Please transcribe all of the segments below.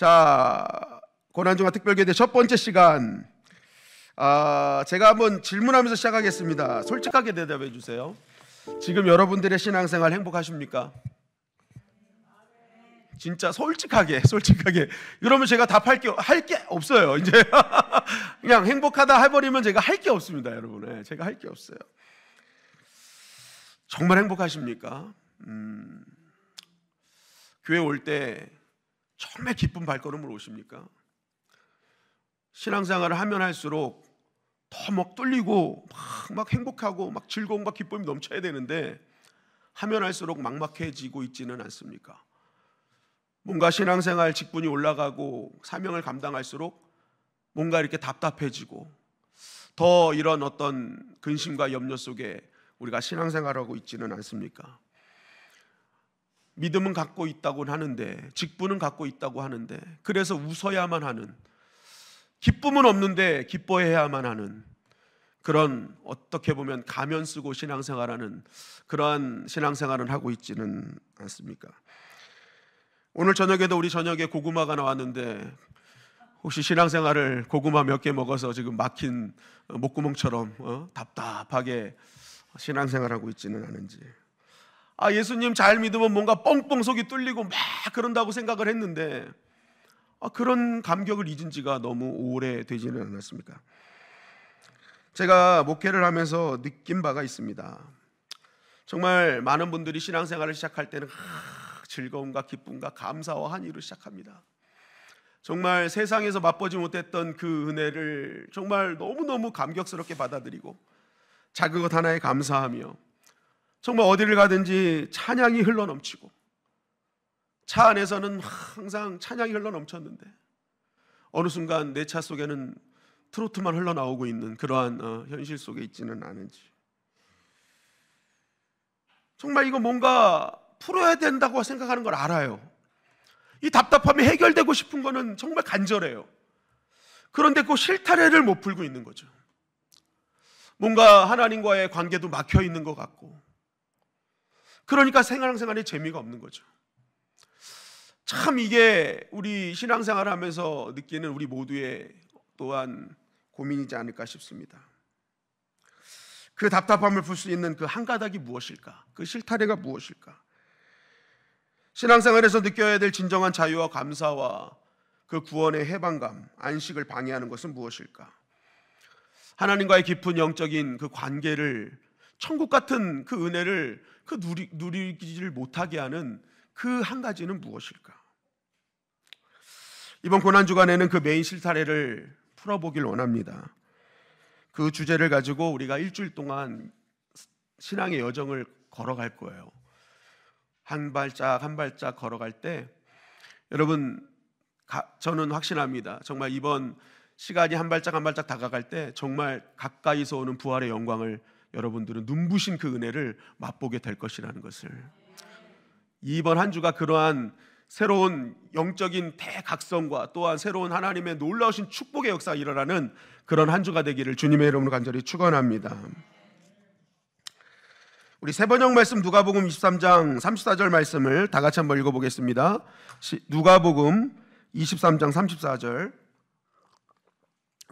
자, 고난주간 특별기도회 첫 번째 시간, 제가 한번 질문하면서 시작하겠습니다. 솔직하게 대답해 주세요. 지금 여러분들의 신앙생활 행복하십니까? 진짜 솔직하게. 그러면 제가 답할 게 없어요. 이제 그냥 행복하다 해버리면 제가 할 게 없습니다, 여러분. 제가 할 게 없어요. 정말 행복하십니까? 교회 올 때 정말 기쁜 발걸음으로 오십니까? 신앙생활을 하면 할수록 더 막 뚫리고 막 행복하고 막 즐거움과 기쁨이 넘쳐야 되는데 하면 할수록 막막해지고 있지는 않습니까? 뭔가 신앙생활 직분이 올라가고 사명을 감당할수록 뭔가 이렇게 답답해지고 더 이런 어떤 근심과 염려 속에 우리가 신앙생활하고 있지는 않습니까? 믿음은 갖고 있다고 하는데, 직분은 갖고 있다고 하는데, 그래서 웃어야만 하는, 기쁨은 없는데 기뻐해야만 하는 그런, 어떻게 보면 가면 쓰고 신앙생활하는 그러한 신앙생활을 하고 있지는 않습니까? 오늘 저녁에도 우리 저녁에 고구마가 나왔는데 혹시 신앙생활을 고구마 몇 개 먹어서 지금 막힌 목구멍처럼 답답하게 신앙생활하고 있지는 않은지, 예수님 잘 믿으면 뭔가 뻥뻥 속이 뚫리고 막 그런다고 생각을 했는데 그런 감격을 잊은 지가 너무 오래되지는 않았습니까? 제가 목회를 하면서 느낀 바가 있습니다. 정말 많은 분들이 신앙생활을 시작할 때는 즐거움과 기쁨과 감사와 한의로 시작합니다. 정말 세상에서 맛보지 못했던 그 은혜를 정말 너무너무 감격스럽게 받아들이고 작은 것 하나에 감사하며 정말 어디를 가든지 찬양이 흘러넘치고, 차 안에서는 항상 찬양이 흘러넘쳤는데 어느 순간 내 차 속에는 트로트만 흘러나오고 있는 그러한 현실 속에 있지는 않은지, 정말 이거 뭔가 풀어야 된다고 생각하는 걸 알아요. 이 답답함이 해결되고 싶은 거는 정말 간절해요. 그런데 그 실타래를 못 풀고 있는 거죠. 뭔가 하나님과의 관계도 막혀 있는 것 같고, 그러니까 신앙생활에 재미가 없는 거죠. 참 이게 우리 신앙생활을 하면서 느끼는 우리 모두의 또한 고민이지 않을까 싶습니다. 그 답답함을 풀 수 있는 그 한 가닥이 무엇일까? 그 실타래가 무엇일까? 신앙생활에서 느껴야 될 진정한 자유와 감사와 그 구원의 해방감, 안식을 방해하는 것은 무엇일까? 하나님과의 깊은 영적인 그 관계를, 천국 같은 그 은혜를 누리지를 못하게 하는 그 한 가지는 무엇일까? 이번 고난주간에는 그 메인 실타래를 풀어보길 원합니다. 그 주제를 가지고 우리가 일주일 동안 신앙의 여정을 걸어갈 거예요. 한 발짝 한 발짝 걸어갈 때 여러분, 저는 확신합니다. 정말 이번 시간이 한 발짝 한 발짝 다가갈 때 정말 가까이서 오는 부활의 영광을 여러분들은 눈부신 그 은혜를 맛보게 될 것이라는 것을, 이번 한 주가 그러한 새로운 영적인 대각성과 또한 새로운 하나님의 놀라우신 축복의 역사가 일어나는 그런 한 주가 되기를 주님의 이름으로 간절히 축원합니다. 우리 세번역 말씀 누가복음 23장 34절 말씀을 다 같이 한번 읽어보겠습니다. 누가복음 23장 34절.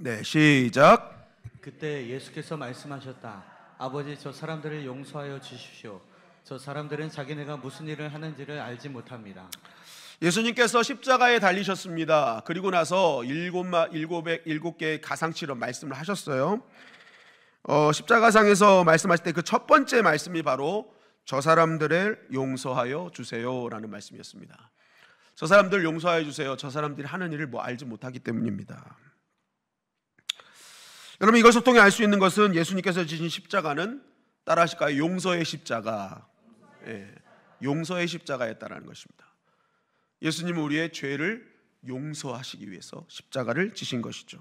네, 시작. 그때 예수께서 말씀하셨다. 아버지, 저 사람들을 용서하여 주십시오. 저 사람들은 자기네가 무슨 일을 하는지를 알지 못합니다. 예수님께서 십자가에 달리셨습니다. 그리고 나서 7개의 가상치로 말씀을 하셨어요. 십자가상에서 말씀하실 때 그 첫 번째 말씀이 바로 저 사람들을 용서하여 주세요라는 말씀이었습니다. 저 사람들 용서하여 주세요. 저 사람들이 하는 일을 알지 못하기 때문입니다. 여러분, 이것을 통해 알 수 있는 것은 예수님께서 지신 십자가는, 따라하실까요? 용서의 십자가. 용서의 십자가였다는 것입니다. 예수님은 우리의 죄를 용서하시기 위해서 십자가를 지신 것이죠.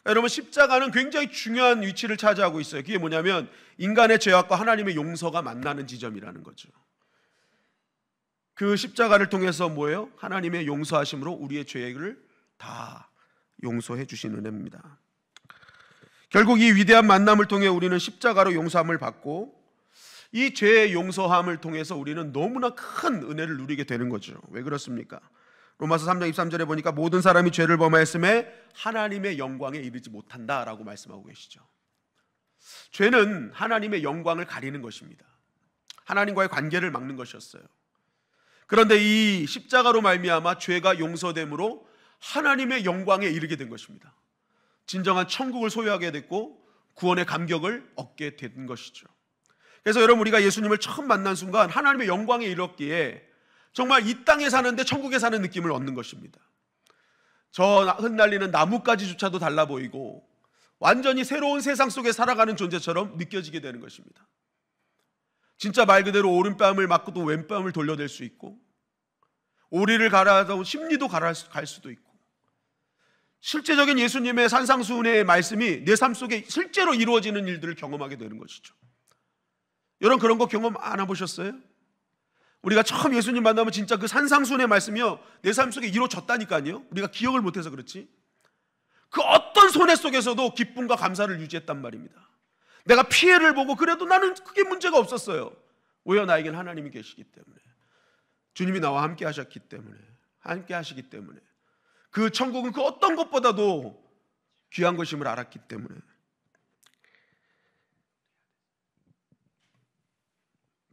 여러분, 십자가는 굉장히 중요한 위치를 차지하고 있어요. 그게 뭐냐면 인간의 죄악과 하나님의 용서가 만나는 지점이라는 거죠. 그 십자가를 통해서 뭐예요? 하나님의 용서하심으로 우리의 죄를 다 용서해 주신 은혜입니다. 결국 이 위대한 만남을 통해 우리는 십자가로 용서함을 받고, 이 죄의 용서함을 통해서 우리는 너무나 큰 은혜를 누리게 되는 거죠. 왜 그렇습니까? 로마서 3장 23절에 보니까 모든 사람이 죄를 범하였음에 하나님의 영광에 이르지 못한다라고 말씀하고 계시죠. 죄는 하나님의 영광을 가리는 것입니다. 하나님과의 관계를 막는 것이었어요. 그런데 이 십자가로 말미암아 죄가 용서됨으로 하나님의 영광에 이르게 된 것입니다. 진정한 천국을 소유하게 됐고 구원의 감격을 얻게 된 것이죠. 그래서 여러분, 우리가 예수님을 처음 만난 순간 하나님의 영광에 이르렀기에 정말 이 땅에 사는데 천국에 사는 느낌을 얻는 것입니다. 저 흩날리는 나뭇가지조차도 달라 보이고 완전히 새로운 세상 속에 살아가는 존재처럼 느껴지게 되는 것입니다. 진짜 말 그대로 오른뺨을 맞고 또 왼뺨을 돌려댈 수 있고, 오리를 갈아도 심리도 갈 수도 있고, 실제적인 예수님의 산상수훈의 말씀이 내 삶 속에 실제로 이루어지는 일들을 경험하게 되는 것이죠. 여러분, 그런 거 경험 안 해보셨어요? 우리가 처음 예수님 만나면 진짜 그 산상수훈의 말씀이요, 내 삶 속에 이루어졌다니까요. 우리가 기억을 못해서 그렇지, 그 어떤 손해 속에서도 기쁨과 감사를 유지했단 말입니다. 내가 피해를 보고 그래도 나는 크게 문제가 없었어요. 왜요? 나에겐 하나님이 계시기 때문에, 주님이 나와 함께 하셨기 때문에, 함께 하시기 때문에, 그 천국은 그 어떤 것보다도 귀한 것임을 알았기 때문에.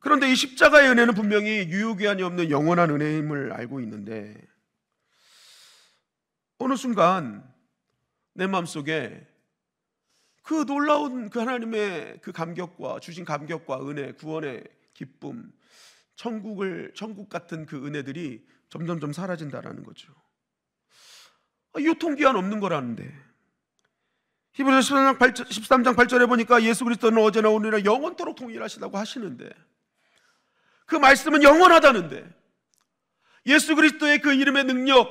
그런데 이 십자가의 은혜는 분명히 유효기한이 없는 영원한 은혜임을 알고 있는데, 어느 순간 내 마음속에 그 놀라운 그 하나님의 그 감격과 주신 감격과 은혜, 구원의 기쁨, 천국 같은 그 은혜들이 점점점 사라진다라는 거죠. 유통기한 없는 거라는데, 히브리서 13장 8절에 보니까 예수 그리스도는 어제나 오늘이나 영원토록 동일하시다고 하시는데, 그 말씀은 영원하다는데, 예수 그리스도의 그 이름의 능력,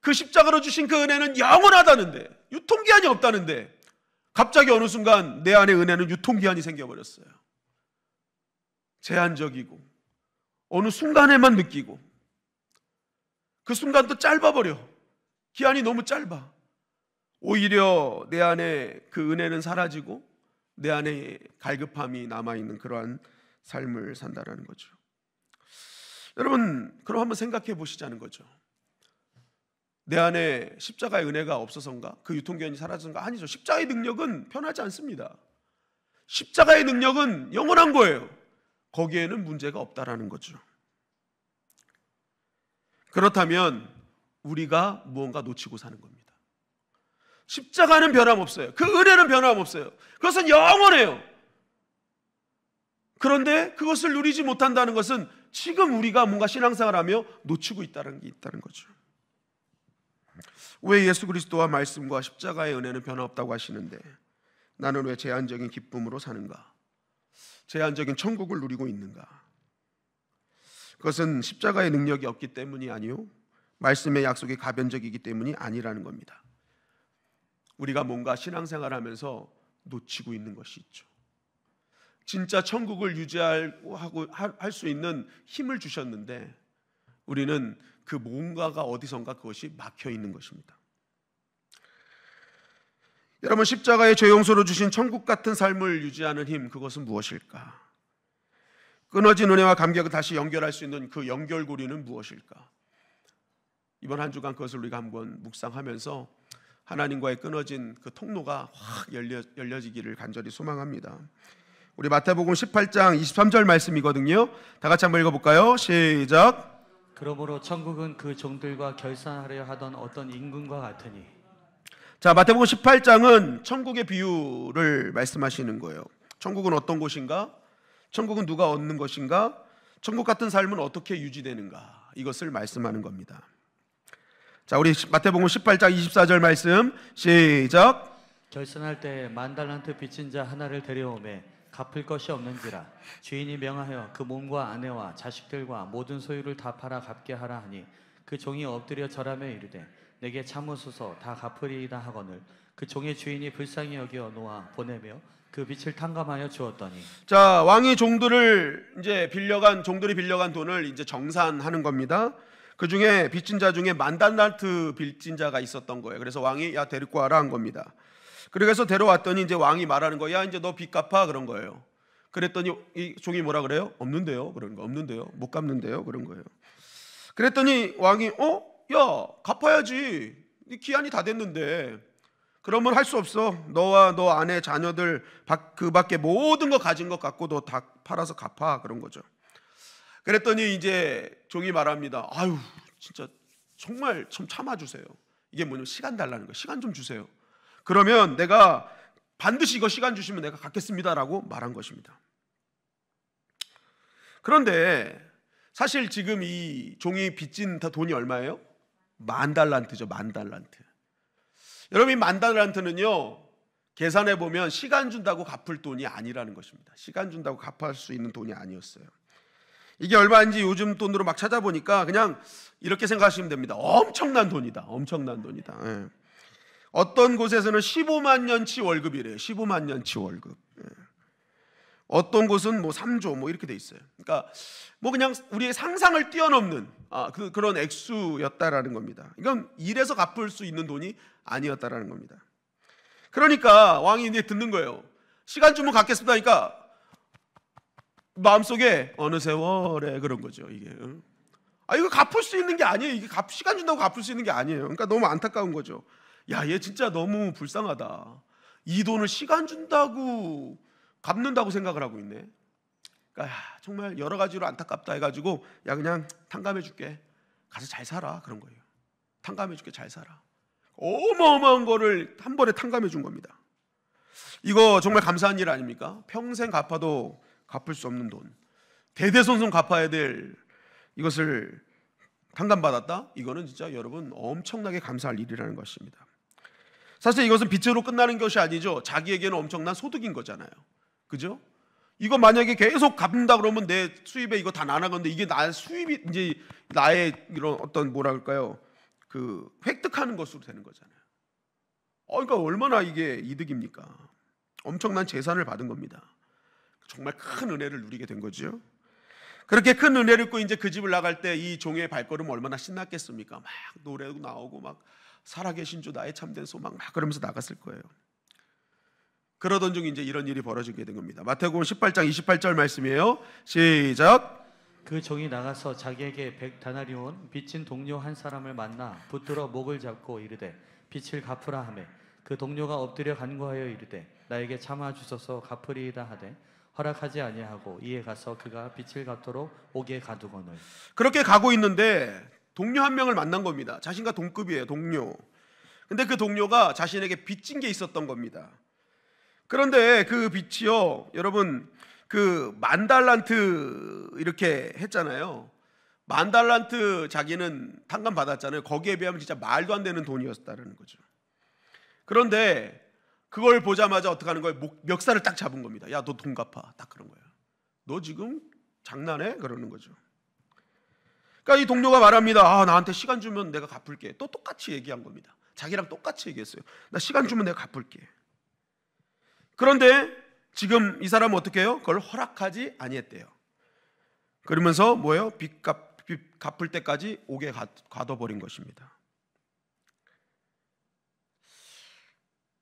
그 십자가로 주신 그 은혜는 영원하다는데, 유통기한이 없다는데, 갑자기 어느 순간 내 안에 은혜는 유통기한이 생겨버렸어요. 제한적이고 어느 순간에만 느끼고, 그 순간도 짧아버려. 기한이 너무 짧아. 오히려 내 안에 그 은혜는 사라지고 내 안에 갈급함이 남아있는 그러한 삶을 산다라는 거죠. 여러분, 그럼 한번 생각해 보시자는 거죠. 내 안에 십자가의 은혜가 없어서인가? 그 유통기한이 사라져서인가? 아니죠. 십자가의 능력은 변하지 않습니다. 십자가의 능력은 영원한 거예요. 거기에는 문제가 없다라는 거죠. 그렇다면 우리가 무언가 놓치고 사는 겁니다. 십자가는 변함없어요. 그 은혜는 변함없어요. 그것은 영원해요. 그런데 그것을 누리지 못한다는 것은 지금 우리가 뭔가 신앙생활하며 놓치고 있다는 게 있다는 거죠. 왜 예수 그리스도와 말씀과 십자가의 은혜는 변함없다고 하시는데 나는 왜 제한적인 기쁨으로 사는가? 제한적인 천국을 누리고 있는가? 그것은 십자가의 능력이 없기 때문이 아니요, 말씀의 약속이 가변적이기 때문이 아니라는 겁니다. 우리가 뭔가 신앙생활하면서 놓치고 있는 것이 있죠. 진짜 천국을 유지하고 할 수 있는 힘을 주셨는데 우리는 그 뭔가가 어디선가 그것이 막혀 있는 것입니다. 여러분, 십자가의 죄 용서로 주신 천국 같은 삶을 유지하는 힘, 그것은 무엇일까? 끊어진 은혜와 감격을 다시 연결할 수 있는 그 연결고리는 무엇일까? 이번 한 주간 그것을 우리가 한번 묵상하면서 하나님과의 끊어진 그 통로가 확 열려지기를 간절히 소망합니다. 우리 마태복음 18장 23절 말씀이거든요. 다 같이 한번 읽어볼까요? 시작. 그러므로 천국은 그 종들과 결산하려 하던 어떤 임금과 같으니. 자, 마태복음 18장은 천국의 비유를 말씀하시는 거예요. 천국은 어떤 곳인가? 천국은 누가 얻는 것인가? 천국 같은 삶은 어떻게 유지되는가? 이것을 말씀하는 겁니다. 자, 우리 마태복음 18장 24절 말씀 시작. 결산할 때 10,000달란트 빚진 자 하나를 데려오매 갚을 것이 없는지라 주인이 명하여 그 몸과 아내와 자식들과 모든 소유를 다 팔아 갚게 하라 하니 그 종이 엎드려 절하며 이르되 내게 참으소서 다 갚으리이다 하거늘 그 종의 주인이 불쌍히 여겨 놓아 보내며 그 빚을 탕감하여 주었더니. 자, 왕이 종들이 빌려간 돈을 이제 정산하는 겁니다. 그 중에 빚진 자 중에 10,000달란트 빚진 자가 있었던 거예요. 그래서 왕이 야 데리고 와라 한 겁니다. 그래서 데려왔더니 이제 왕이 말하는 거야, 이제 너 빚 갚아 그런 거예요. 그랬더니 이 종이 뭐라 그래요? 없는데요, 그런 거. 없는데요, 못 갚는데요, 그런 거예요. 그랬더니 왕이 야, 갚아야지. 네 기한이 다 됐는데. 그러면 할 수 없어. 너와 너 아내 자녀들 그 밖에 모든 거 가진 것 갖고 너 다 팔아서 갚아. 그런 거죠. 그랬더니 이제 종이 말합니다. 아유, 진짜 정말 좀 참아주세요. 이게 뭐냐면 시간 달라는 거예요. 시간 좀 주세요. 그러면 내가 반드시 이거 시간 주시면 내가 갚겠습니다라고 말한 것입니다. 그런데 사실 지금 이 종이 빚진 돈이 얼마예요? 10,000달란트죠. 10,000달란트. 여러분, 이 10,000달란트는요, 계산해 보면 시간 준다고 갚을 돈이 아니라는 것입니다. 시간 준다고 갚을 수 있는 돈이 아니었어요. 이게 얼마인지 요즘 돈으로 막 찾아보니까 그냥 이렇게 생각하시면 됩니다. 엄청난 돈이다. 엄청난 돈이다. 예. 어떤 곳에서는 15만 년치 월급이래요. 15만 년치 월급. 예. 어떤 곳은 뭐 3조 뭐 이렇게 돼 있어요. 그러니까 뭐 그냥 우리의 상상을 뛰어넘는 그런 액수였다라는 겁니다. 이건 일해서 갚을 수 있는 돈이 아니었다라는 겁니다. 그러니까 왕이 이제 듣는 거예요. 시간 주면 갚겠습니다. 그러니까 마음속에 어느 세월에 그런 거죠. 이게 이거 갚을 수 있는 게 아니에요. 이게 시간 준다고 갚을 수 있는 게 아니에요. 그러니까 너무 안타까운 거죠. 야, 얘 진짜 너무 불쌍하다. 이 돈을 시간 준다고 갚는다고 생각을 하고 있네. 그러니까 정말 여러 가지로 안타깝다 해가지고 야, 그냥 탕감해 줄게. 가서 잘 살아. 그런 거예요. 탕감해 줄게. 잘 살아. 어마어마한 거를 한 번에 탕감해 준 겁니다. 이거 정말 감사한 일 아닙니까? 평생 갚아도 갚을 수 없는 돈, 대대손손 갚아야 될 이것을 탕감받았다? 이거는 진짜 여러분 엄청나게 감사할 일이라는 것입니다. 사실 이것은 빚으로 끝나는 것이 아니죠. 자기에게는 엄청난 소득인 거잖아요. 그죠? 이거 만약에 계속 갚는다 그러면 내 수입에 이거 다 나눠가는데 이게 나의 수입이 이제 나의 이런 어떤 뭐라 그럴까요? 그 획득하는 것으로 되는 거잖아요. 그러니까 얼마나 이게 이득입니까? 엄청난 재산을 받은 겁니다. 정말 큰 은혜를 누리게 된 거죠. 그렇게 큰 은혜를 입고 이제 그 집을 나갈 때 이 종의 발걸음 얼마나 신났겠습니까? 막 노래도 나오고 막 살아계신 주 나의 참된 소망 막 그러면서 나갔을 거예요. 그러던 중 이제 이런 일이 벌어지게 된 겁니다. 마태복음 18장 28절 말씀이에요. 시작. 그 종이 나가서 자기에게 100다나리온 빚진 동료 한 사람을 만나 붙들어 목을 잡고 이르되 빚을 갚으라 하매 그 동료가 엎드려 간구하여 이르되 나에게 참아 주소서 갚으리이다 하되 허락하지 아니하고 이에 가서 그가 빚을 갚도록 옥에 가두거늘. 그렇게 가고 있는데 동료 한 명을 만난 겁니다. 자신과 동급이에요. 동료. 근데 그 동료가 자신에게 빚진 게 있었던 겁니다. 그런데 그 빚이요, 여러분, 그 10,000달란트 이렇게 했잖아요. 10,000달란트 자기는 탕감 받았잖아요. 거기에 비하면 진짜 말도 안 되는 돈이었다는 거죠. 그런데 그걸 보자마자 어떻게 하는 거예요? 멱살을 딱 잡은 겁니다. 야, 너 돈 갚아. 딱 그런 거예요. 너 지금 장난해? 그러는 거죠. 그러니까 이 동료가 말합니다. 나한테 시간 주면 내가 갚을게. 또 똑같이 얘기한 겁니다. 자기랑 똑같이 얘기했어요. 나 시간 주면 내가 갚을게. 그런데 지금 이 사람은 어떻게 해요? 그걸 허락하지 아니했대요. 그러면서 뭐예요? 빚 갚을 때까지 옥에 가둬버린 것입니다.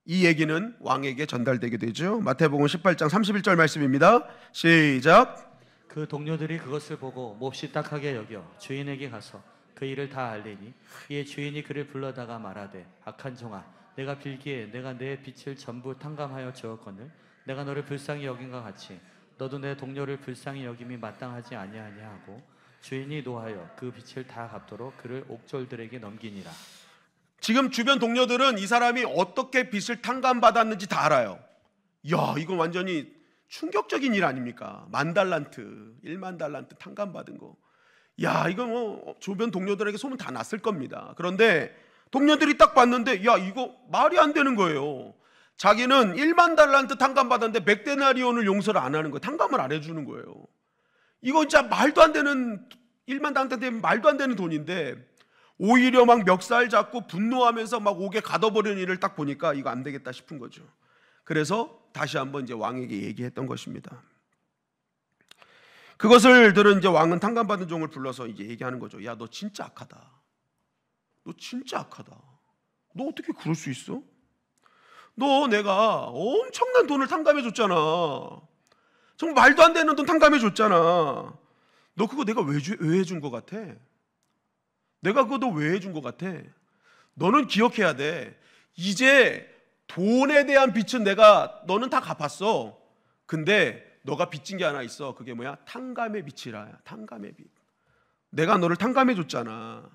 이 얘기는 왕에게 전달되게 되죠. 마태복음 18장 31절 말씀입니다. 시작. 그 동료들이 그것을 보고 몹시 딱하게 여겨 주인에게 가서 그 일을 다 알리니 이에 주인이 그를 불러다가 말하되 악한 종아 내가 빌기에 내가 내 빚을 전부 탕감하여 주었거늘 내가 너를 불쌍히 여긴과 같이 너도 내 동료를 불쌍히 여김이 마땅하지 아니하냐 하고 주인이 노하여 그 빚을 다 갚도록 그를 옥졸들에게 넘기니라. 지금 주변 동료들은 이 사람이 어떻게 빚을 탕감받았는지 다 알아요. 야, 이건 완전히 충격적인 일 아닙니까? 10,000달란트, 10,000달란트 탕감받은 거. 야, 이거 뭐 주변 동료들에게 소문 다 났을 겁니다. 그런데 동료들이 딱 봤는데 야, 이거 말이 안 되는 거예요. 자기는 10,000달란트 탕감받았는데 100데나리온을 용서를 안 하는 거예요. 탕감을 안 해주는 거예요. 이거 진짜 말도 안 되는 10,000달란트 말도 안 되는 돈인데 오히려 막 멱살 잡고 분노하면서 막 옥에 가둬버리는 일을 딱 보니까 이거 안 되겠다 싶은 거죠. 그래서 다시 한번 이제 왕에게 얘기했던 것입니다. 그것을 들은 이제 왕은 탕감받은 종을 불러서 이제 얘기하는 거죠. 야, 너 진짜 악하다. 너 진짜 악하다. 너 어떻게 그럴 수 있어? 너 내가 엄청난 돈을 탕감해 줬잖아. 정말 말도 안 되는 돈 탕감해 줬잖아. 너 그거 내가 왜 해준 것 같아? 내가 그거 너 왜 해준 것 같아? 너는 기억해야 돼. 이제 돈에 대한 빚은 너는 다 갚았어. 근데 너가 빚진 게 하나 있어. 그게 뭐야? 탕감의 빚이라. 탕감의 빚. 내가 너를 탕감해 줬잖아.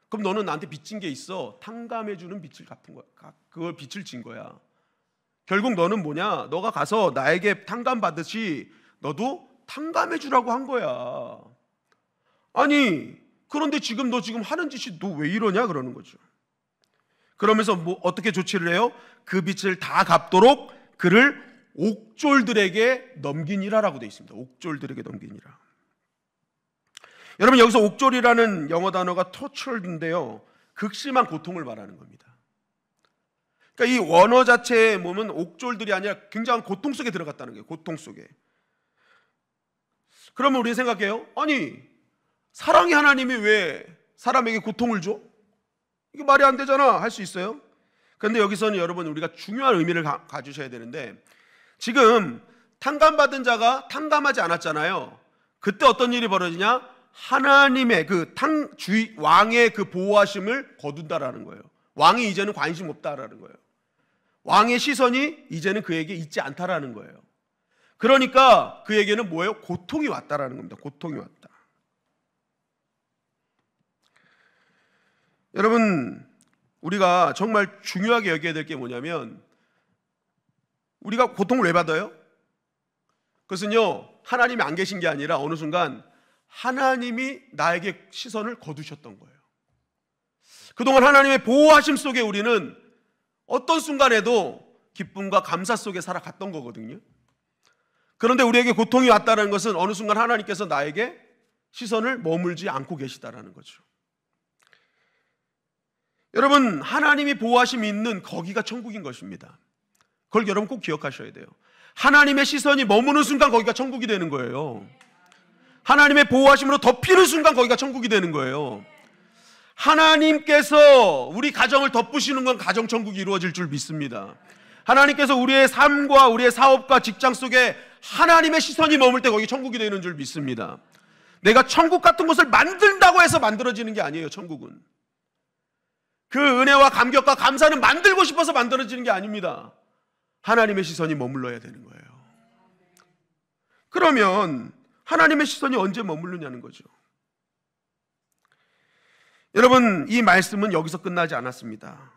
그럼 너는 나한테 빚진 게 있어. 탕감해 주는 빚을 갚은 거야. 그걸 빚을 진 거야. 결국 너는 뭐냐? 너가 가서 나에게 탕감 받듯이 너도 탕감해 주라고 한 거야. 아니, 그런데 지금 너 하는 짓이 너 왜 이러냐 그러는 거죠. 그러면서 어떻게 조치를 해요? 그 빚을 다 갚도록 그를 옥졸들에게 넘기니라라고 되어 있습니다. 옥졸들에게 넘기니라. 여러분, 여기서 옥졸이라는 영어 단어가 tortured인데요, 극심한 고통을 말하는 겁니다. 그러니까 이 원어 자체에 보면 옥졸들이 아니라 굉장한 고통 속에 들어갔다는 거예요. 고통 속에. 그러면 우리 생각해요. 아니, 사랑의 하나님이 왜 사람에게 고통을 줘? 이게 말이 안 되잖아 할 수 있어요. 그런데 여기서는 여러분, 우리가 중요한 의미를 가주셔야 되는데, 지금 탕감받은 자가 탕감하지 않았잖아요. 그때 어떤 일이 벌어지냐? 하나님의 왕의 그 보호하심을 거둔다라는 거예요. 왕이 이제는 관심 없다라는 거예요. 왕의 시선이 이제는 그에게 있지 않다라는 거예요. 그러니까 그에게는 뭐예요? 고통이 왔다라는 겁니다. 고통이 왔다. 여러분, 우리가 정말 중요하게 여겨야 될 게 뭐냐면, 우리가 고통을 왜 받아요? 그것은요, 하나님이 안 계신 게 아니라 어느 순간 하나님이 나에게 시선을 거두셨던 거예요. 그동안 하나님의 보호하심 속에 우리는 어떤 순간에도 기쁨과 감사 속에 살아갔던 거거든요. 그런데 우리에게 고통이 왔다는 것은 어느 순간 하나님께서 나에게 시선을 머물지 않고 계시다라는 거죠. 여러분, 하나님이 보호하심이 있는 거기가 천국인 것입니다. 그걸 여러분 꼭 기억하셔야 돼요. 하나님의 시선이 머무는 순간 거기가 천국이 되는 거예요. 하나님의 보호하심으로 덮이는 순간 거기가 천국이 되는 거예요. 하나님께서 우리 가정을 덮으시는 건 가정천국이 이루어질 줄 믿습니다. 하나님께서 우리의 삶과 우리의 사업과 직장 속에 하나님의 시선이 머물 때 거기 천국이 되는 줄 믿습니다. 내가 천국 같은 곳을 만든다고 해서 만들어지는 게 아니에요. 천국은 그 은혜와 감격과 감사는 만들고 싶어서 만들어지는 게 아닙니다. 하나님의 시선이 머물러야 되는 거예요. 그러면 하나님의 시선이 언제 머무르냐는 거죠. 여러분, 이 말씀은 여기서 끝나지 않았습니다.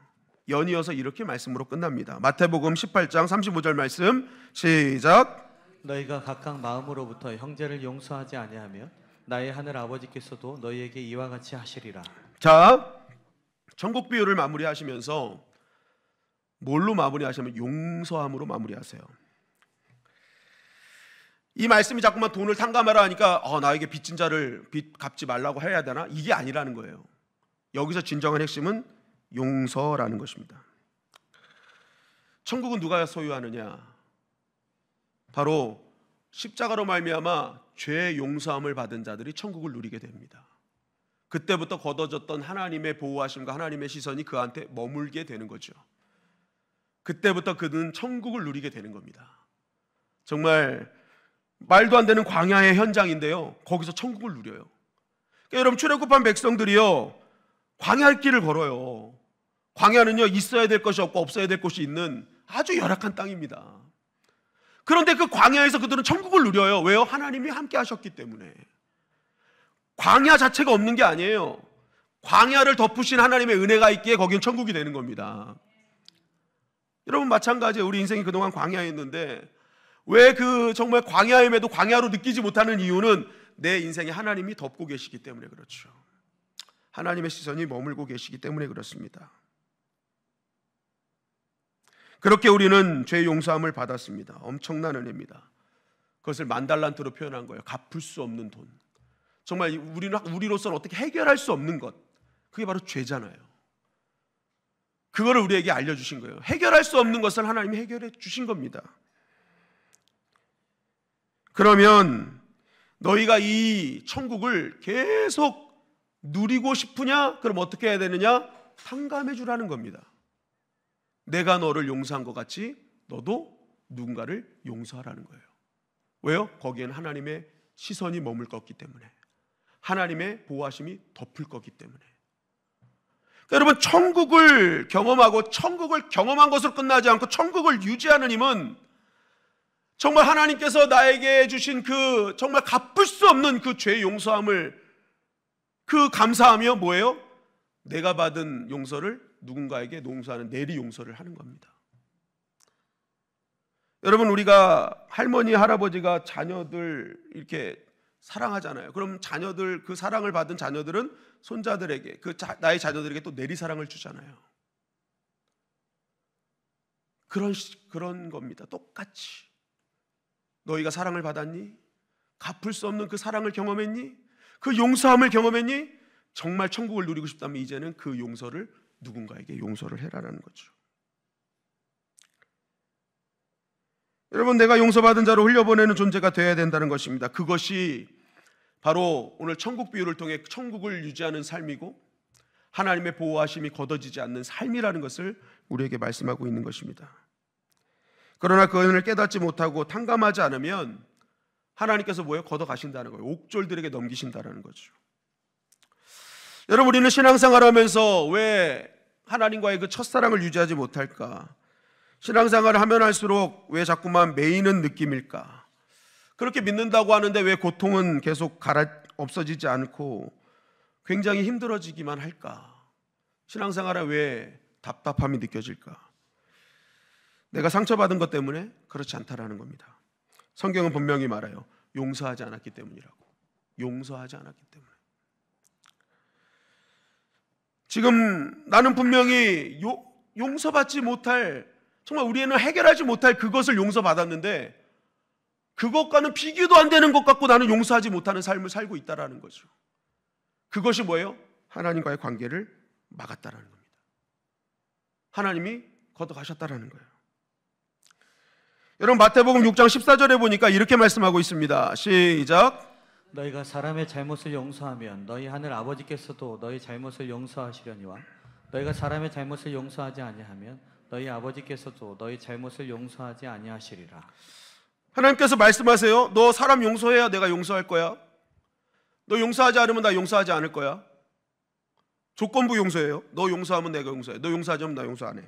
연이어서 이렇게 말씀으로 끝납니다. 마태복음 18장 35절 말씀 시작. 너희가 각각 마음으로부터 형제를 용서하지 아니하면 나의 하늘 아버지께서도 너희에게 이와 같이 하시리라. 자, 천국 비유를 마무리하시면서 뭘로 마무리하시면 용서함으로 마무리하세요. 이 말씀이 자꾸만 돈을 탕감하라 하니까 나에게 빚진 자를 빚 갚지 말라고 해야 되나? 이게 아니라는 거예요. 여기서 진정한 핵심은 용서라는 것입니다. 천국은 누가 소유하느냐? 바로 십자가로 말미암아 죄 용서함을 받은 자들이 천국을 누리게 됩니다. 그때부터 걷어졌던 하나님의 보호하심과 하나님의 시선이 그한테 머물게 되는 거죠. 그때부터 그는 천국을 누리게 되는 겁니다. 정말 말도 안 되는 광야의 현장인데요, 거기서 천국을 누려요. 그러니까 여러분, 출애굽한 백성들이요, 광야의 길을 걸어요. 광야는요, 있어야 될 것이 없고 없어야 될 것이 있는 아주 열악한 땅입니다. 그런데 그 광야에서 그들은 천국을 누려요. 왜요? 하나님이 함께 하셨기 때문에. 광야 자체가 없는 게 아니에요. 광야를 덮으신 하나님의 은혜가 있기에 거긴 천국이 되는 겁니다. 여러분, 마찬가지예요. 우리 인생이 그동안 광야였는데 왜 정말 광야임에도 광야로 느끼지 못하는 이유는 내 인생에 하나님이 덮고 계시기 때문에 그렇죠. 하나님의 시선이 머물고 계시기 때문에 그렇습니다. 그렇게 우리는 죄 용서함을 받았습니다. 엄청난 은혜입니다. 그것을 만달란트로 표현한 거예요. 갚을 수 없는 돈. 정말 우리로서는 어떻게 해결할 수 없는 것, 그게 바로 죄잖아요. 그거를 우리에게 알려주신 거예요. 해결할 수 없는 것을 하나님이 해결해 주신 겁니다. 그러면 너희가 이 천국을 계속 누리고 싶으냐? 그럼 어떻게 해야 되느냐? 탕감해 주라는 겁니다. 내가 너를 용서한 것 같이 너도 누군가를 용서하라는 거예요. 왜요? 거기에는 하나님의 시선이 머물 거기 때문에, 하나님의 보호하심이 덮을 거기 때문에. 여러분, 천국을 경험하고 천국을 경험한 것으로 끝나지 않고 천국을 유지하는 힘은 정말 하나님께서 나에게 주신 그 정말 갚을 수 없는 그 죄 용서함을 그 감사하며 뭐예요? 내가 받은 용서를 누군가에게 용서하는 내리 용서를 하는 겁니다. 여러분, 우리가 할머니, 할아버지가 자녀들 이렇게 사랑하잖아요. 그럼 자녀들, 그 사랑을 받은 자녀들은 손자들에게, 나의 자녀들에게 또 내리 사랑을 주잖아요. 그런 겁니다. 똑같이. 너희가 사랑을 받았니? 갚을 수 없는 그 사랑을 경험했니? 그 용서함을 경험했니? 정말 천국을 누리고 싶다면 이제는 그 용서를 누군가에게 용서를 해라라는 거죠. 여러분, 내가 용서받은 자로 흘려보내는 존재가 되어야 된다는 것입니다. 그것이 바로 오늘 천국 비유를 통해 천국을 유지하는 삶이고 하나님의 보호하심이 걷어지지 않는 삶이라는 것을 우리에게 말씀하고 있는 것입니다. 그러나 그 은혜를 깨닫지 못하고 탕감하지 않으면 하나님께서 뭐예요? 걷어가신다는 거예요. 옥졸들에게 넘기신다는 거죠. 여러분, 우리는 신앙생활을 하면서 왜 하나님과의 그 첫사랑을 유지하지 못할까? 신앙생활을 하면 할수록 왜 자꾸만 매이는 느낌일까? 그렇게 믿는다고 하는데 왜 고통은 계속 없어지지 않고 굉장히 힘들어지기만 할까? 신앙생활에 왜 답답함이 느껴질까? 내가 상처받은 것 때문에 그렇지 않다라는 겁니다. 성경은 분명히 말해요. 용서하지 않았기 때문이라고. 용서하지 않았기 때문에. 지금 나는 분명히 용서받지 못할, 정말 우리는 해결하지 못할 그것을 용서받았는데 그것과는 비교도 안 되는 것 같고 나는 용서하지 못하는 삶을 살고 있다라는 거죠. 그것이 뭐예요? 하나님과의 관계를 막았다라는 겁니다. 하나님이 걷어가셨다라는 거예요. 여러분, 마태복음 6장 14절에 보니까 이렇게 말씀하고 있습니다. 시작. 너희가 사람의 잘못을 용서하면 너희 하늘 아버지께서도 너희 잘못을 용서하시려니와 너희가 사람의 잘못을 용서하지 아니하면 너희 아버지께서도 너희 잘못을 용서하지 아니하시리라. 하나님께서 말씀하세요. 너 사람 용서해야 내가 용서할 거야. 너 용서하지 않으면 나 용서하지 않을 거야. 조건부 용서예요. 너 용서하면 내가 용서해. 너 용서하지 않으면 나 용서 안 해.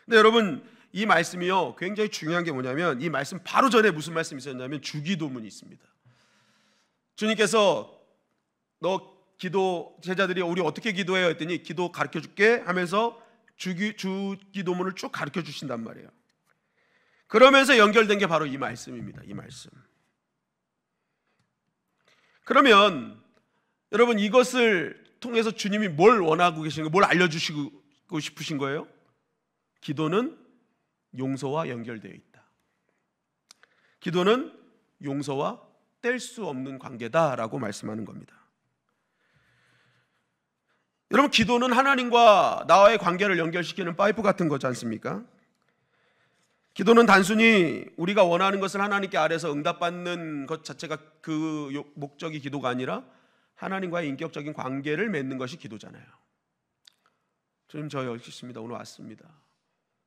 근데 여러분, 이 말씀이요 굉장히 중요한 게 뭐냐면 이 말씀 바로 전에 무슨 말씀이 있었냐면 주기도문이 있습니다. 주님께서 너 제자들이 우리 어떻게 기도해요 했더니 기도 가르쳐 줄게 하면서 주기도문을 쭉 가르쳐 주신단 말이에요. 그러면서 연결된 게 바로 이 말씀입니다. 이 말씀. 그러면 여러분, 이것을 통해서 주님이 뭘 원하고 계신 거예요? 뭘 알려주시고 싶으신 거예요? 기도는 용서와 연결되어 있다. 기도는 용서와 뗄 수 없는 관계다라고 말씀하는 겁니다. 여러분, 기도는 하나님과 나와의 관계를 연결시키는 파이프 같은 거지 않습니까? 기도는 단순히 우리가 원하는 것을 하나님께 아뢰서 응답받는 것 자체가 그 목적이 기도가 아니라 하나님과의 인격적인 관계를 맺는 것이 기도잖아요. 주님, 저 여기 있습니다. 오늘 왔습니다.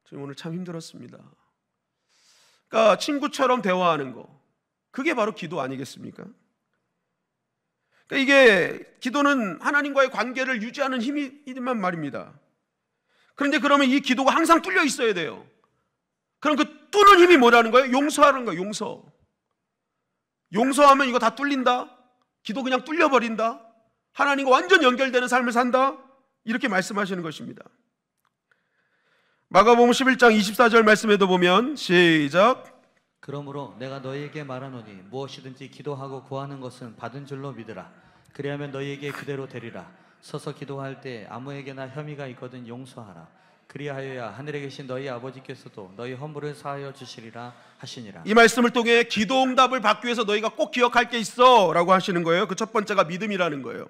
주님, 오늘 참 힘들었습니다. 그러니까 친구처럼 대화하는 거, 그게 바로 기도 아니겠습니까? 그러니까 이게 기도는 하나님과의 관계를 유지하는 힘이란 말입니다. 그런데 그러면 이 기도가 항상 뚫려 있어야 돼요. 그럼 그 뚫는 힘이 뭐라는 거예요? 용서하는 거예요. 용서. 용서하면 이거 다 뚫린다. 기도 그냥 뚫려버린다. 하나님과 완전 연결되는 삶을 산다. 이렇게 말씀하시는 것입니다. 마가복음 11장 24절 말씀에도 보면 시작. 그러므로 내가 너희에게 말하노니 무엇이든지 기도하고 구하는 것은 받은 줄로 믿으라. 그리하면 너희에게 그대로 되리라. 서서 기도할 때 아무에게나 혐의가 있거든 용서하라. 그리하여야 하늘에 계신 너희 아버지께서도 너희 허물을 사하여 주시리라 하시니라. 이 말씀을 통해 기도 응답을 받기 위해서 너희가 꼭 기억할 게 있어 라고 하시는 거예요. 그 첫 번째가 믿음이라는 거예요.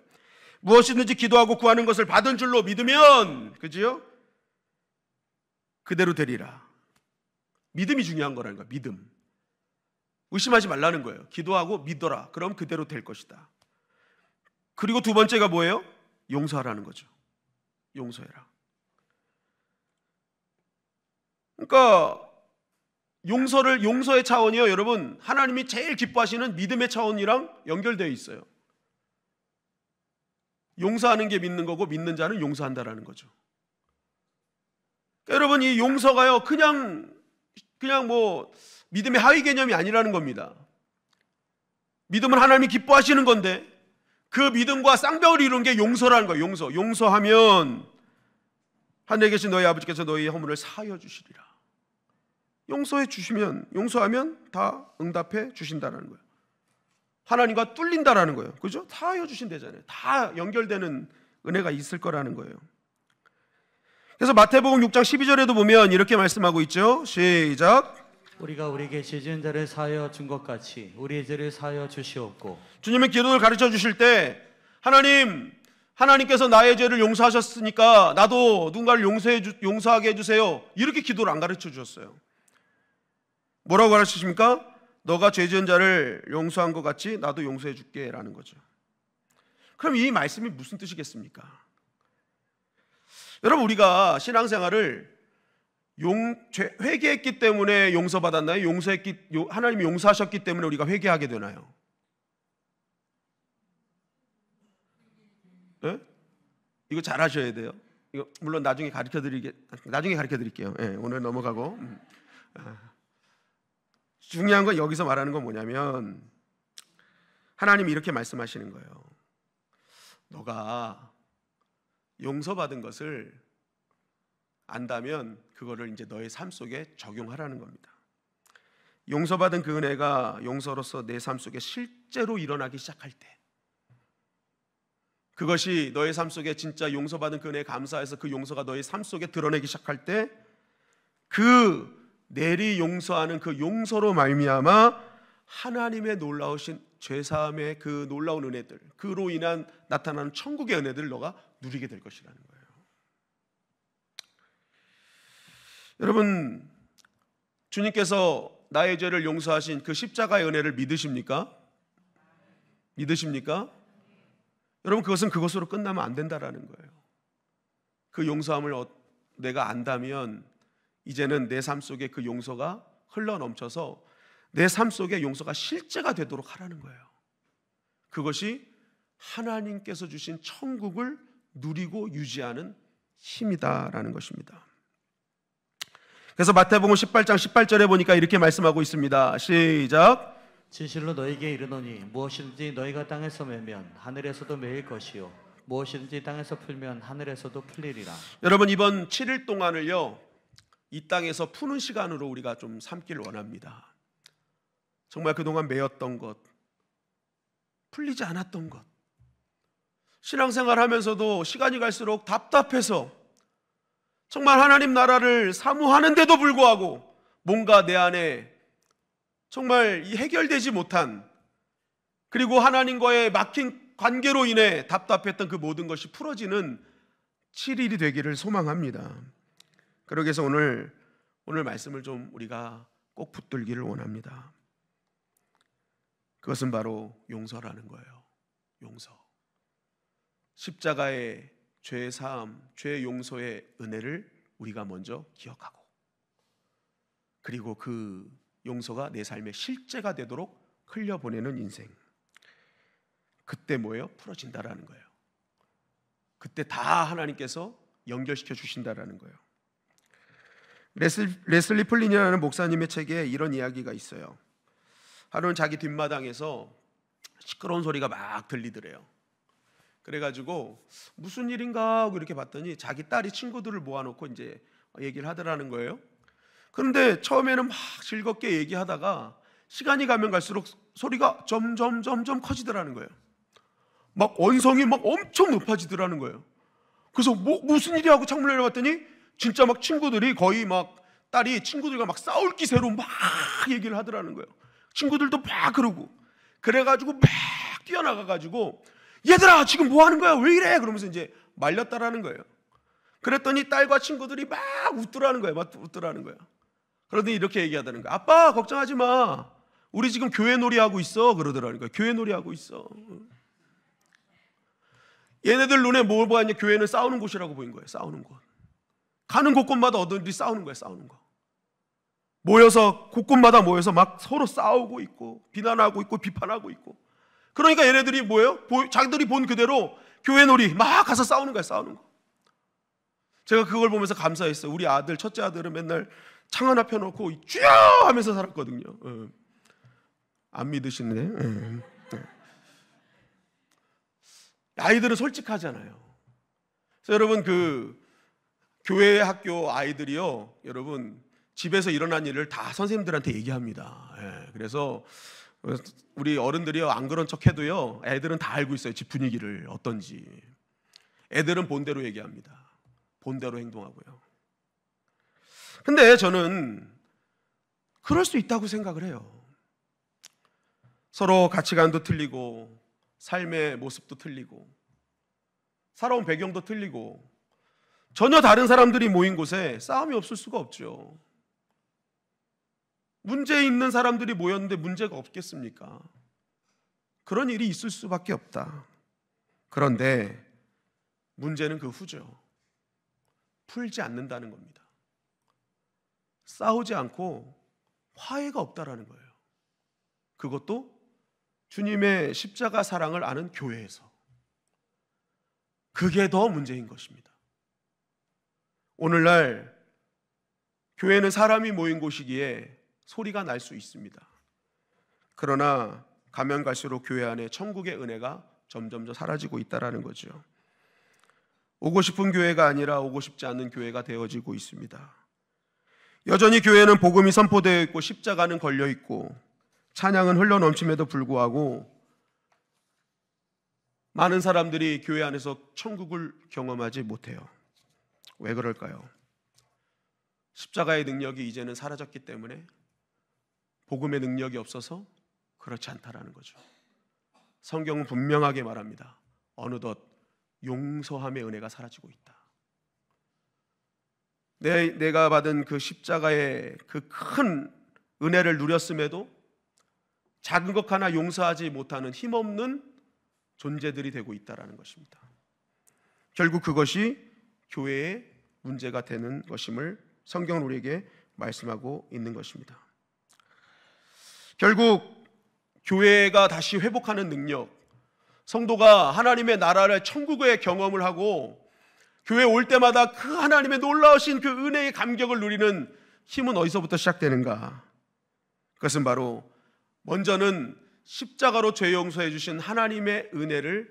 무엇이든지 기도하고 구하는 것을 받은 줄로 믿으면, 그지요? 그대로 되리라. 믿음이 중요한 거라는 거예요. 믿음. 의심하지 말라는 거예요. 기도하고 믿어라. 그럼 그대로 될 것이다. 그리고 두 번째가 뭐예요? 용서하라는 거죠. 용서해라. 그러니까 용서의 차원이요, 여러분, 하나님이 제일 기뻐하시는 믿음의 차원이랑 연결되어 있어요. 용서하는 게 믿는 거고 믿는 자는 용서한다라는 거죠. 그러니까 여러분, 이 용서가요 그냥 뭐 믿음의 하위 개념이 아니라는 겁니다. 믿음은 하나님이 기뻐하시는 건데 그 믿음과 쌍벽을 이룬 게 용서라는 거예요. 용서하면 하늘에 계신 너희 아버지께서 너희의 허물을 사하여 주시리라. 용서하면 다 응답해 주신다는 거예요. 하나님과 뚫린다라는 거예요. 그죠? 다 하여 주신다잖아요. 다 연결되는 은혜가 있을 거라는 거예요. 그래서 마태복음 6장 12절에도 보면 이렇게 말씀하고 있죠. 시작. 우리가 우리에게 죄 지은 자를 사하여 준 것 같이 우리의 죄를 사하여 주시옵고. 주님은 기도를 가르쳐 주실 때 하나님께서 나의 죄를 용서하셨으니까 나도 누군가를 용서하게 해주세요, 이렇게 기도를 안 가르쳐 주셨어요. 뭐라고 가르치십니까? 너가 죄 지은 자를 용서한 것 같이 나도 용서해 줄게 라는 거죠. 그럼 이 말씀이 무슨 뜻이겠습니까? 여러분, 우리가 신앙생활을 회개했기 때문에 용서받았나요? 하나님이 용서하셨기 때문에 우리가 회개하게 되나요? 네? 이거 잘 하셔야 돼요. 이거 물론 나중에 가르쳐 드릴게요. 네, 오늘 넘어가고. 중요한 건 여기서 말하는 건 뭐냐면 하나님이 이렇게 말씀하시는 거예요. 너가 용서받은 것을 안다면 그거를 이제 너의 삶 속에 적용하라는 겁니다. 용서받은 그 은혜가 용서로서 내 삶 속에 실제로 일어나기 시작할 때, 그것이 너의 삶 속에 진짜 용서받은 그 은혜에 감사해서 그 용서가 너의 삶 속에 드러내기 시작할 때, 그 내리 용서하는 그 용서로 말미암아 하나님의 놀라우신 죄사함의 그 놀라운 은혜들, 그로 인한 나타나는 천국의 은혜들을 너가 누리게 될 것이라는 거예요. 여러분, 주님께서 나의 죄를 용서하신 그 십자가의 은혜를 믿으십니까? 여러분, 그것은 그것으로 끝나면 안 된다라는 거예요. 그 용서함을 내가 안다면 이제는 내 삶 속에 그 용서가 흘러넘쳐서 내 삶 속에 용서가 실제가 되도록 하라는 거예요. 그것이 하나님께서 주신 천국을 누리고 유지하는 힘이다라는 것입니다. 그래서 마태복음 18장 18절에 보니까 이렇게 말씀하고 있습니다. 시작. 진실로 너희에게 이르노니 무엇이든지 너희가 땅에서 매면 하늘에서도 매일 것이요 무엇이든지 땅에서 풀면 하늘에서도 풀리리라. 여러분, 이번 7일 동안을요 이 땅에서 푸는 시간으로 우리가 좀 삼길 원합니다. 정말 그동안 매였던 것, 풀리지 않았던 것, 신앙생활 하면서도 시간이 갈수록 답답해서 정말 하나님 나라를 사모하는데도 불구하고 뭔가 내 안에 정말 이 해결되지 못한, 그리고 하나님과의 막힌 관계로 인해 답답했던 그 모든 것이 풀어지는 7일이 되기를 소망합니다. 그러기 위해서 오늘 말씀을 좀 우리가 꼭 붙들기를 원합니다. 그것은 바로 용서라는 거예요. 용서. 십자가의 죄 사함, 죄 용서의 은혜를 우리가 먼저 기억하고, 그리고 그 용서가 내 삶의 실제가 되도록 흘려보내는 인생. 그때 뭐예요? 풀어진다라는 거예요. 그때 다 하나님께서 연결시켜 주신다라는 거예요. 레슬리 플린이라는 목사님의 책에 이런 이야기가 있어요. 하루는 자기 뒷마당에서 시끄러운 소리가 막 들리더래요. 그래가지고 무슨 일인가 하고 이렇게 봤더니 자기 딸이 친구들을 모아놓고 이제 얘기를 하더라는 거예요. 그런데 처음에는 막 즐겁게 얘기하다가 시간이 가면 갈수록 소리가 점점 커지더라는 거예요. 막 언성이 막 엄청 높아지더라는 거예요. 그래서 무슨 일이 하고 창문을 열어봤더니 진짜 막 친구들이 거의 막 딸이 친구들과 막 싸울 기세로 막 얘기를 하더라는 거예요. 친구들도 막 그러고, 그래가지고 막 뛰어나가가지고 얘들아 지금 뭐 하는 거야? 왜 이래? 그러면서 이제 말렸다라는 거예요. 그랬더니 딸과 친구들이 막 웃더라는 거예요. 그러더니 이렇게 얘기하다는 거예요. 아빠 걱정하지 마. 우리 지금 교회 놀이하고 있어. 그러더라는 거예요. 교회 놀이하고 있어. 얘네들 눈에 뭘 보았냐? 교회는 싸우는 곳이라고 보인 거예요. 싸우는 곳. 가는 곳곳마다 어른들이 싸우는 거예요. 싸우는 거. 곳곳마다 모여서 막 서로 싸우고 있고 비난하고 있고 비판하고 있고. 그러니까 얘네들이 뭐예요? 자기들이 본 그대로 교회 놀이 막 가서 싸우는 거야, 싸우는 거. 제가 그걸 보면서 감사했어요. 우리 아들, 첫째 아들은 맨날 창 하나 펴놓고 쭈 하면서 살았거든요. 안 믿으시네. 아이들은 솔직하잖아요. 그래서 여러분, 그 교회 학교 아이들이요, 여러분 집에서 일어난 일을 다 선생님들한테 얘기합니다. 그래서 우리 어른들이요, 안 그런 척해도요, 애들은 다 알고 있어요. 집 분위기를 어떤지. 애들은 본대로 얘기합니다. 본대로 행동하고요. 근데 저는 그럴 수 있다고 생각을 해요. 서로 가치관도 틀리고 삶의 모습도 틀리고 살아온 배경도 틀리고 전혀 다른 사람들이 모인 곳에 싸움이 없을 수가 없죠. 문제 있는 사람들이 모였는데 문제가 없겠습니까? 그런 일이 있을 수밖에 없다. 그런데 문제는 그 후죠. 풀지 않는다는 겁니다. 싸우지 않고 화해가 없다라는 거예요. 그것도 주님의 십자가 사랑을 아는 교회에서. 그게 더 문제인 것입니다. 오늘날 교회는 사람이 모인 곳이기에 소리가 날 수 있습니다. 그러나 가면 갈수록 교회 안에 천국의 은혜가 점점 더 사라지고 있다는 거죠. 오고 싶은 교회가 아니라 오고 싶지 않은 교회가 되어지고 있습니다. 여전히 교회는 복음이 선포되어 있고 십자가는 걸려 있고 찬양은 흘러넘침에도 불구하고 많은 사람들이 교회 안에서 천국을 경험하지 못해요. 왜 그럴까요? 십자가의 능력이 이제는 사라졌기 때문에, 복음의 능력이 없어서 그렇지 않다라는 거죠. 성경은 분명하게 말합니다. 어느덧 용서함의 은혜가 사라지고 있다. 내가 받은 그 십자가의 그 큰 은혜를 누렸음에도 작은 것 하나 용서하지 못하는 힘없는 존재들이 되고 있다는 것입니다. 결국 그것이 교회의 문제가 되는 것임을 성경은 우리에게 말씀하고 있는 것입니다. 결국 교회가 다시 회복하는 능력, 성도가 하나님의 나라를, 천국의 경험을 하고 교회에 올 때마다 그 하나님의 놀라우신 그 은혜의 감격을 누리는 힘은 어디서부터 시작되는가? 그것은 바로 먼저는 십자가로 죄 용서해 주신 하나님의 은혜를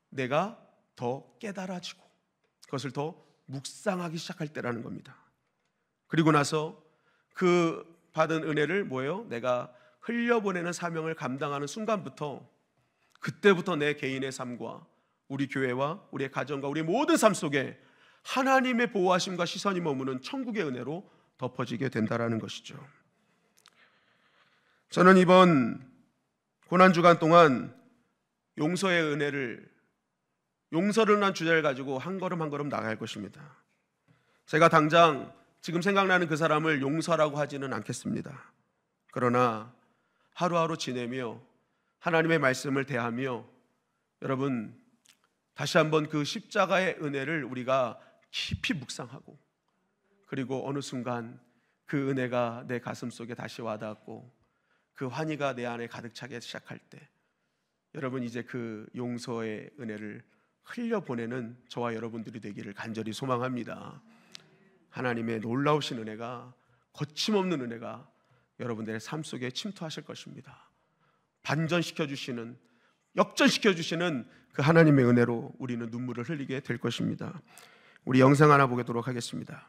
내가 더 깨달아지고 그것을 더 묵상하기 시작할 때라는 겁니다. 그리고 나서 그 받은 은혜를 뭐예요? 내가 흘려보내는 사명을 감당하는 순간부터, 그때부터 내 개인의 삶과 우리 교회와 우리의 가정과 우리의 모든 삶 속에 하나님의 보호하심과 시선이 머무는 천국의 은혜로 덮어지게 된다는 것이죠. 저는 이번 고난주간 동안 용서의 은혜를, 용서를 한 주제를 가지고 한 걸음 한 걸음 나갈 것입니다. 제가 당장 지금 생각나는 그 사람을 용서라고 하지는 않겠습니다. 그러나 하루하루 지내며 하나님의 말씀을 대하며 여러분 다시 한번 그 십자가의 은혜를 우리가 깊이 묵상하고, 그리고 어느 순간 그 은혜가 내 가슴 속에 다시 와닿고 그 환희가 내 안에 가득 차기 시작할 때, 여러분 이제 그 용서의 은혜를 흘려보내는 저와 여러분들이 되기를 간절히 소망합니다. 하나님의 놀라우신 은혜가, 거침없는 은혜가 여러분들의 삶 속에 침투하실 것입니다. 반전시켜 주시는, 역전시켜 주시는 그 하나님의 은혜로 우리는 눈물을 흘리게 될 것입니다. 우리 영상 하나 보도록 하겠습니다.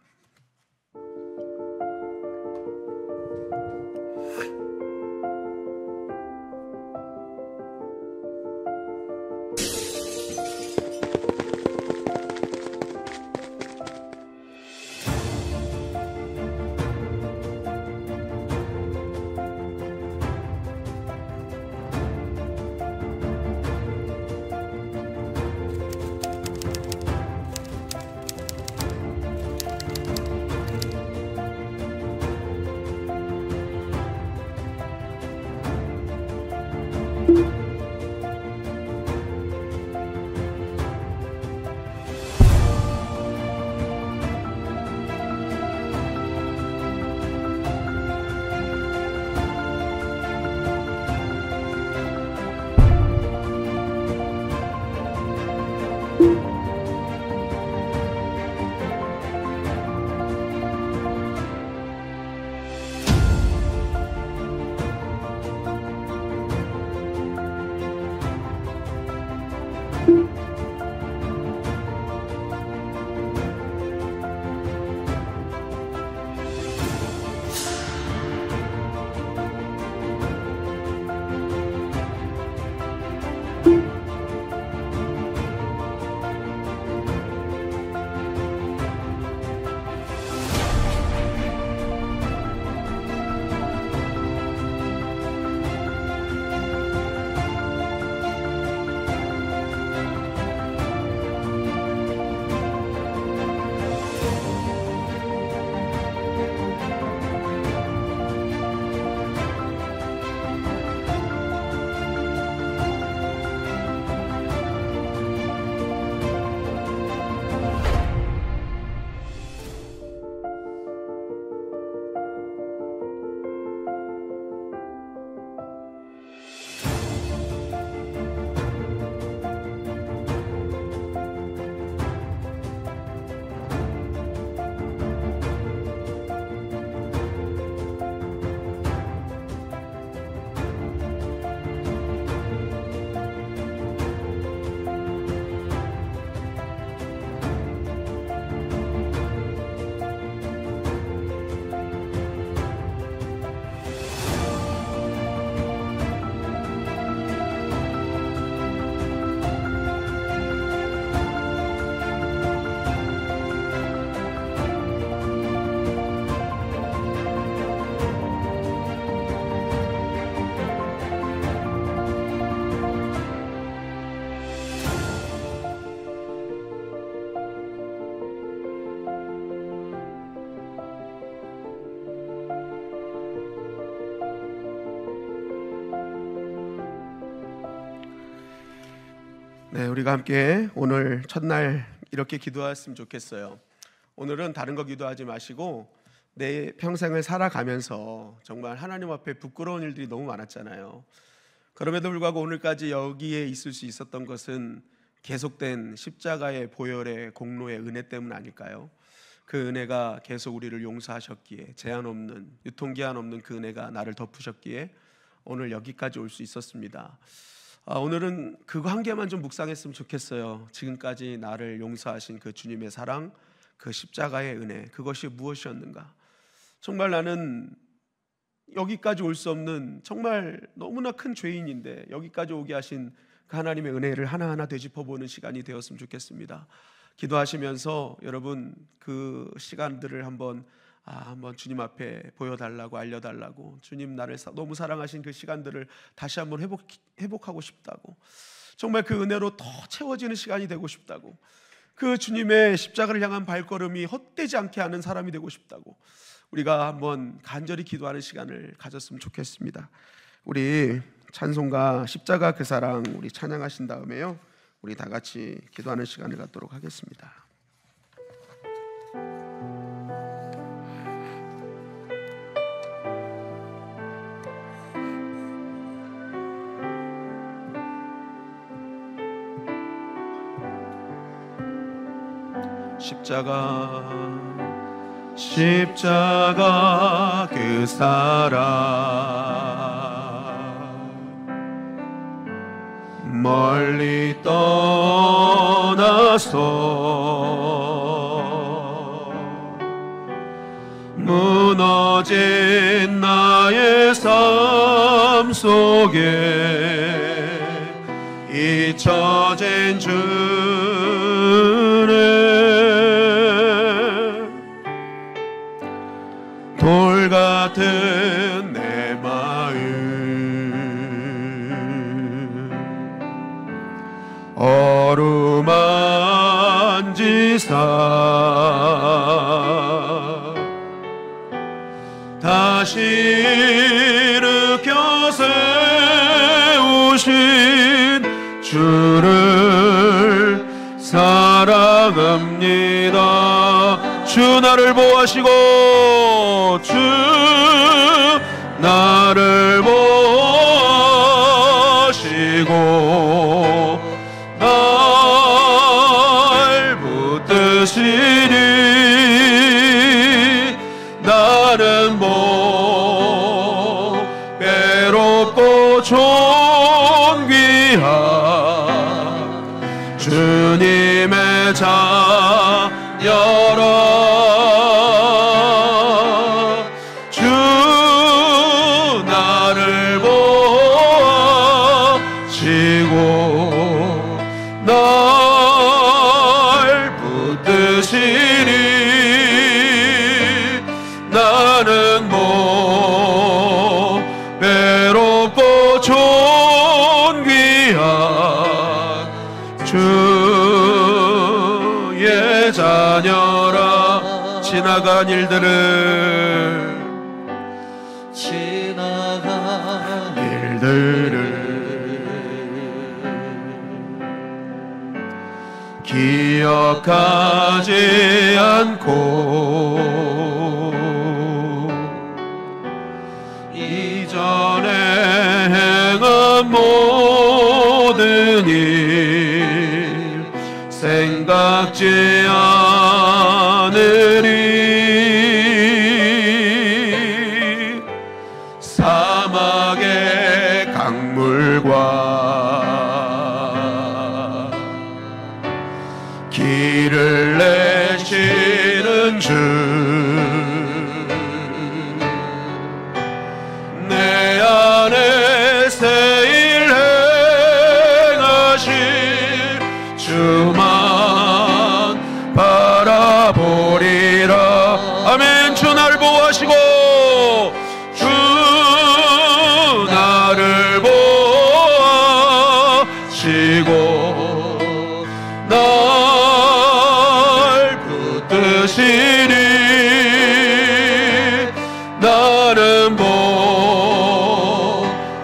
네, 우리가 함께 오늘 첫날 이렇게 기도했으면 좋겠어요. 오늘은 다른 거 기도하지 마시고 내 평생을 살아가면서 정말 하나님 앞에 부끄러운 일들이 너무 많았잖아요. 그럼에도 불구하고 오늘까지 여기에 있을 수 있었던 것은 계속된 십자가의 보혈의 공로의 은혜 때문 아닐까요? 그 은혜가 계속 우리를 용서하셨기에, 제한 없는, 유통기한 없는 그 은혜가 나를 덮으셨기에 오늘 여기까지 올 수 있었습니다. 오늘은 그거 한 개만 좀 묵상했으면 좋겠어요. 지금까지 나를 용서하신 그 주님의 사랑, 그 십자가의 은혜, 그것이 무엇이었는가? 정말 나는 여기까지 올 수 없는 정말 너무나 큰 죄인인데 여기까지 오게 하신 그 하나님의 은혜를 하나하나 되짚어보는 시간이 되었으면 좋겠습니다. 기도하시면서 여러분 그 시간들을 한번 주님 앞에 보여달라고, 알려달라고, 주님 나를 너무 사랑하신 그 시간들을 다시 한번 회복하고 싶다고, 정말 그 은혜로 더 채워지는 시간이 되고 싶다고, 그 주님의 십자가를 향한 발걸음이 헛되지 않게 하는 사람이 되고 싶다고, 우리가 한번 간절히 기도하는 시간을 가졌으면 좋겠습니다. 우리 찬송가 십자가 그 사랑 우리 찬양하신 다음에요, 우리 다 같이 기도하는 시간을 갖도록 하겠습니다. 십자가 그 사랑 멀리 떠나서 무너진 나의 삶 속에 잊혀진 주는 돌 같은 내 마음 어루만지사 다시 일으켜 세우신 주를 사랑합니다. 주 나를 보호하시고, 주 나를 보호하시고 날 붙드시니 나는 외롭고 존귀한 주님의 자녀라. 주 나를 보호하시고 날 붙드시니 나는 외롭고 존귀한 주의 자녀라. 지나간 일들을 기억하지 않고 이전에 행한 모든 일 생각지 않으리. 사막의 강물과 길을 내시는 주, 내 안에 새 일 행하실 주만 바라보리라. 아멘. 주 나를 보호하시고, 주 나를 보호하시고 날 붙드시니 나는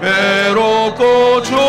외롭고 존귀한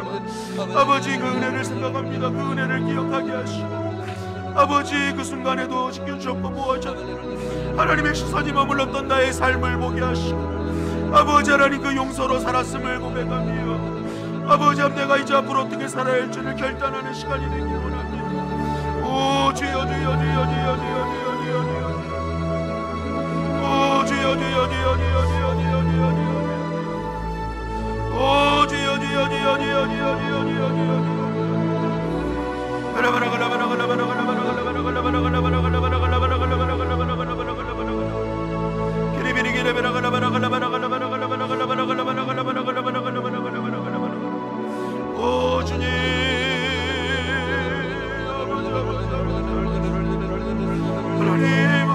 아버지 그 은혜를 생각합니다. 그 은혜를 기억하게 하시고 아버지 그 순간에도 지켜주셨고 보호하셨고 하나님의 시선이 머물렀던 나의 삶을 보게 하시고 아버지 하나님 그 용서로 살았음을 고백하며 아버지 내가 이제 앞으로 어떻게 살아야 할지를 결단하는 시간이 되길 원합니다. 오 주여 주여 주여 주여 주여 주여 주여 오 주여 주여 주여 주여 주여 주여 주여 오 주여 주여 주여 주여 주여 주여 주여 주여 오 주님 하나님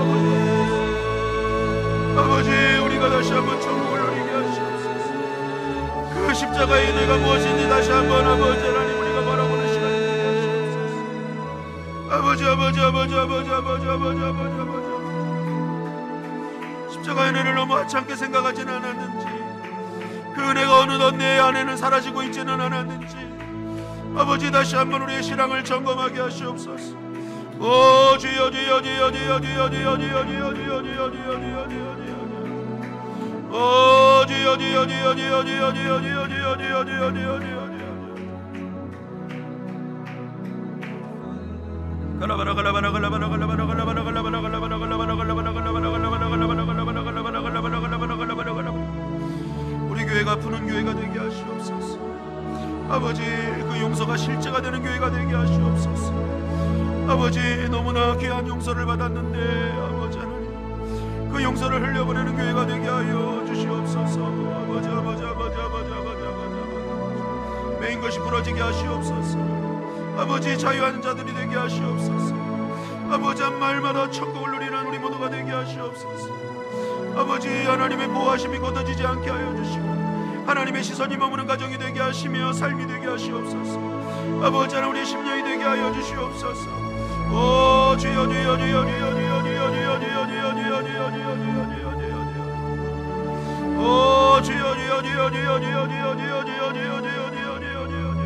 아버지 우리가 다시 한번 천국을 누리게 하시옵소서. 그 십자가의 은혜가 무엇인지 다시 한번 아버지 하나님 우리가 바라보는 시간이 되게 하시옵소서. 아버지 아버지 아버지 아버지 아버지 아버지 아버지 아버지 십자가의 은혜를 너무 하찮게 생각하지는 않았는지 그 은혜가 어느덧 내 안에는 사라지고 있지는 않았는지 아버지 다시 한번 우리의 신앙을 점검하게 하시옵소서. 오 주여 주여 주여 주여 주여 주여 주여 주여 주여 주여 주여 주여 주여 오 주여 주여 주여 주여 주여 주여 주여 주여 주여 주여 주여 주여 갈라바라 갈라바라 갈라바라 갈라바라 갈라바라 갈라바라 갈라바라 갈라바라 갈라바라 갈라바라 갈라바라 갈라바라 갈라바라 갈라바라 갈라바라 갈라바라 갈라바라 갈라바라 교회가 부는 교회가 되게 하시옵소서. 아버지, 그 용서가 실제가 되는 교회가 되게 하시옵소서. 아버지, 너무나 귀한 용서를 받았는데 아버지 하나님, 그 용서를 흘려보내는 교회가 되게 하여 주시옵소서. 아버지, 아버지, 아버지, 아버지, 아버지, 아버지, 매인 것이 부러지게 하시옵소서. 아버지, 자유하는 자들이 되게 하시옵소서. 아버지, 한 말마다 천국을 누리는 우리 모두가 되게 하시옵소서. 아버지, 하나님의 보호하심이 걷어지지 않게 하여 주시고 하나님의 시선이 머무는 가정이 되게 하시며 삶이 되게 하시옵소서. 아버지 하나님, 우리의 심령이 되게 하여 주시옵소서. 오 주여, 주여, 주여, 주여, 주여, 주여, 주여, 주여, 주여, 주여, 주여, 주여, 주여, 주여, 주여, 오 주여, 주여, 주여, 주여, 주여, 주여, 주여, 주여, 주여, 주여, 주여, 주여, 주여,